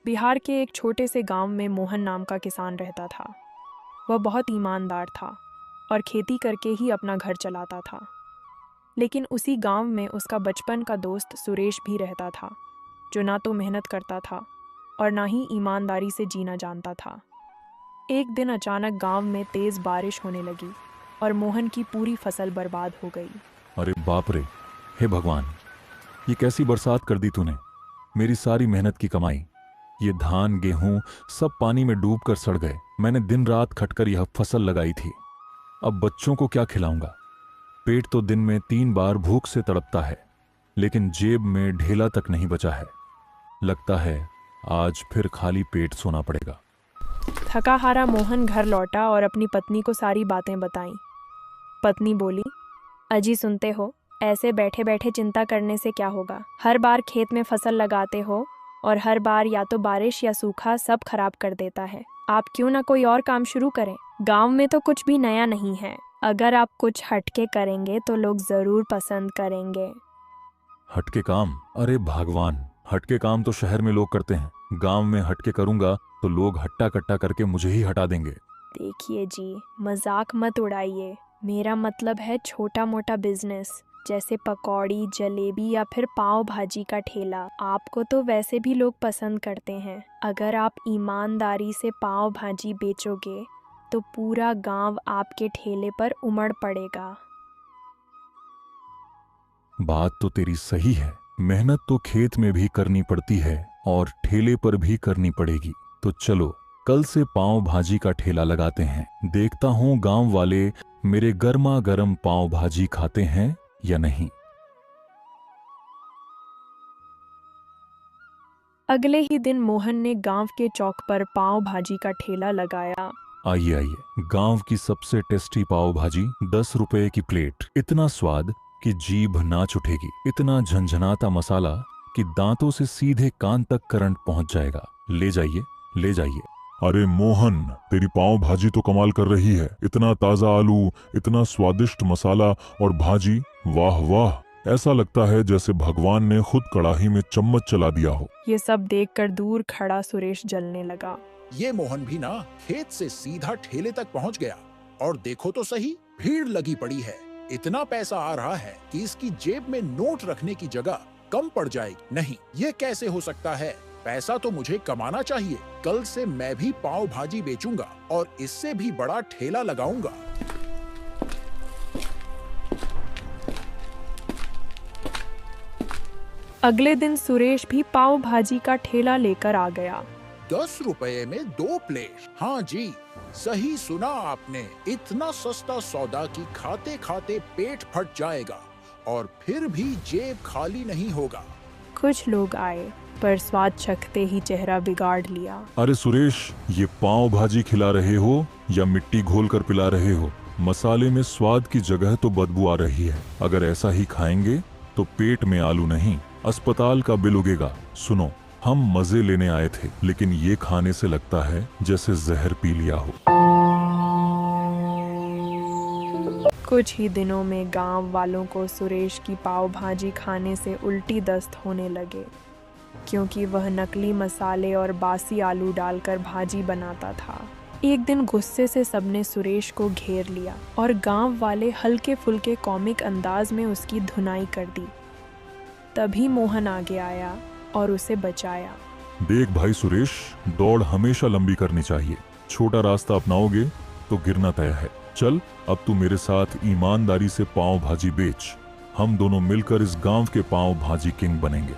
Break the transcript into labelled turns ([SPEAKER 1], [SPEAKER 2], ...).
[SPEAKER 1] बिहार के एक छोटे से गांव में मोहन नाम का किसान रहता था। वह बहुत ईमानदार था और खेती करके ही अपना घर चलाता था। लेकिन उसी गांव में उसका बचपन का दोस्त सुरेश भी रहता था, जो ना तो मेहनत करता था और ना ही ईमानदारी से जीना जानता था। एक दिन अचानक गांव में तेज बारिश होने लगी और मोहन की पूरी फसल बर्बाद हो गई।
[SPEAKER 2] अरे बाप रे! हे भगवान, ये कैसी बरसात कर दी तूने। मेरी सारी मेहनत की कमाई, ये धान गेहूं सब पानी में डूब कर सड़ गए। मैंने दिन रात खटकर यह फसल लगाई थी। अब बच्चों को क्या खिलाऊंगा? पेट तो दिन में 3 बार भूख से तड़पता है, लेकिन जेब में ढेला तक नहीं बचा है। लगता है आज फिर खाली पेट सोना पड़ेगा।
[SPEAKER 1] थका हारा मोहन घर लौटा और अपनी पत्नी को सारी बातें बताईं। पत्नी बोली, अजी सुनते हो, ऐसे बैठे बैठे चिंता करने से क्या होगा। हर बार खेत में फसल लगाते हो और हर बार या तो बारिश या सूखा सब खराब कर देता है। आप क्यों ना कोई और काम शुरू करें। गांव में तो कुछ भी नया नहीं है। अगर आप कुछ हटके करेंगे तो लोग जरूर पसंद करेंगे।
[SPEAKER 2] हटके काम? अरे भगवान, हटके काम तो शहर में लोग करते हैं। गांव में हटके करूंगा तो लोग हट्टा कट्टा करके मुझे ही हटा देंगे।
[SPEAKER 1] देखिए जी, मजाक मत उड़ाइए। मेरा मतलब है छोटा मोटा बिजनेस, जैसे पकौड़ी, जलेबी या फिर पाव भाजी का ठेला। आपको तो वैसे भी लोग पसंद करते हैं। अगर आप ईमानदारी से पाव भाजी बेचोगे तो पूरा गांव आपके ठेले पर उमड़ पड़ेगा।
[SPEAKER 2] बात तो तेरी सही है। मेहनत तो खेत में भी करनी पड़ती है और ठेले पर भी करनी पड़ेगी। तो चलो कल से पाव भाजी का ठेला लगाते हैं। देखता हूँ गांव वाले मेरे गर्मा गर्म पाव भाजी खाते हैं या नहीं।
[SPEAKER 1] अगले ही दिन मोहन ने गांव के चौक पर पाव भाजी का ठेला लगाया।
[SPEAKER 2] आइए आइए, गांव की सबसे टेस्टी पाव भाजी, 10 रुपए की प्लेट। इतना स्वाद कि जीभ नाच उठेगी। इतना झंझनाता मसाला कि दांतों से सीधे कान तक करंट पहुंच जाएगा। ले जाइए, ले जाइए।
[SPEAKER 3] अरे मोहन, तेरी पाव भाजी तो कमाल कर रही है। इतना ताजा आलू, इतना स्वादिष्ट मसाला और भाजी, वाह वाह। ऐसा लगता है जैसे भगवान ने खुद कड़ाही में चम्मच चला दिया हो।
[SPEAKER 1] ये सब देखकर दूर खड़ा सुरेश जलने लगा।
[SPEAKER 4] ये मोहन भी ना खेत से सीधा ठेले तक पहुंच गया। और देखो तो सही, भीड़ लगी पड़ी है। इतना पैसा आ रहा है कि इसकी जेब में नोट रखने की जगह कम पड़ जाएगी। नहीं, ये कैसे हो सकता है। पैसा तो मुझे कमाना चाहिए। कल से मैं भी पाव भाजी बेचूंगा और इससे भी बड़ा ठेला लगाऊंगा।
[SPEAKER 1] अगले दिन सुरेश भी पाव भाजी का ठेला लेकर आ गया।
[SPEAKER 4] 10 रुपए में 2 प्लेट। हाँ जी, सही सुना आपने। इतना सस्ता सौदा कि खाते खाते पेट फट जाएगा और फिर भी जेब खाली नहीं होगा।
[SPEAKER 1] कुछ लोग आए, पर स्वाद चखते ही चेहरा बिगाड़ लिया।
[SPEAKER 2] अरे सुरेश, ये पाव भाजी खिला रहे हो या मिट्टी घोल कर पिला रहे हो? मसाले में स्वाद की जगह तो बदबू आ रही है। अगर ऐसा ही खाएंगे तो पेट में आलू नहीं, अस्पताल का बिल उगेगा। सुनो, हम मजे लेने आए थे, लेकिन ये खाने से लगता है जैसे जहर पी लिया हो।
[SPEAKER 1] कुछ ही दिनों में गांव वालों को सुरेश की पाव भाजी खाने से उल्टी दस्त होने लगे, क्योंकि वह नकली मसाले और बासी आलू डालकर भाजी बनाता था। एक दिन गुस्से से सबने सुरेश को घेर लिया और गांव वाले हल्के फुल्के कॉमिक अंदाज में उसकी धुनाई कर दी। तभी मोहन आगे आया और उसे बचाया।
[SPEAKER 3] देख भाई सुरेश, दौड़ हमेशा लंबी करनी चाहिए। छोटा रास्ता अपनाओगे तो गिरना तय है। चल, अब तू मेरे साथ ईमानदारी से पाव भाजी बेच। हम दोनों मिलकर इस गांव के पाव भाजी किंग बनेंगे।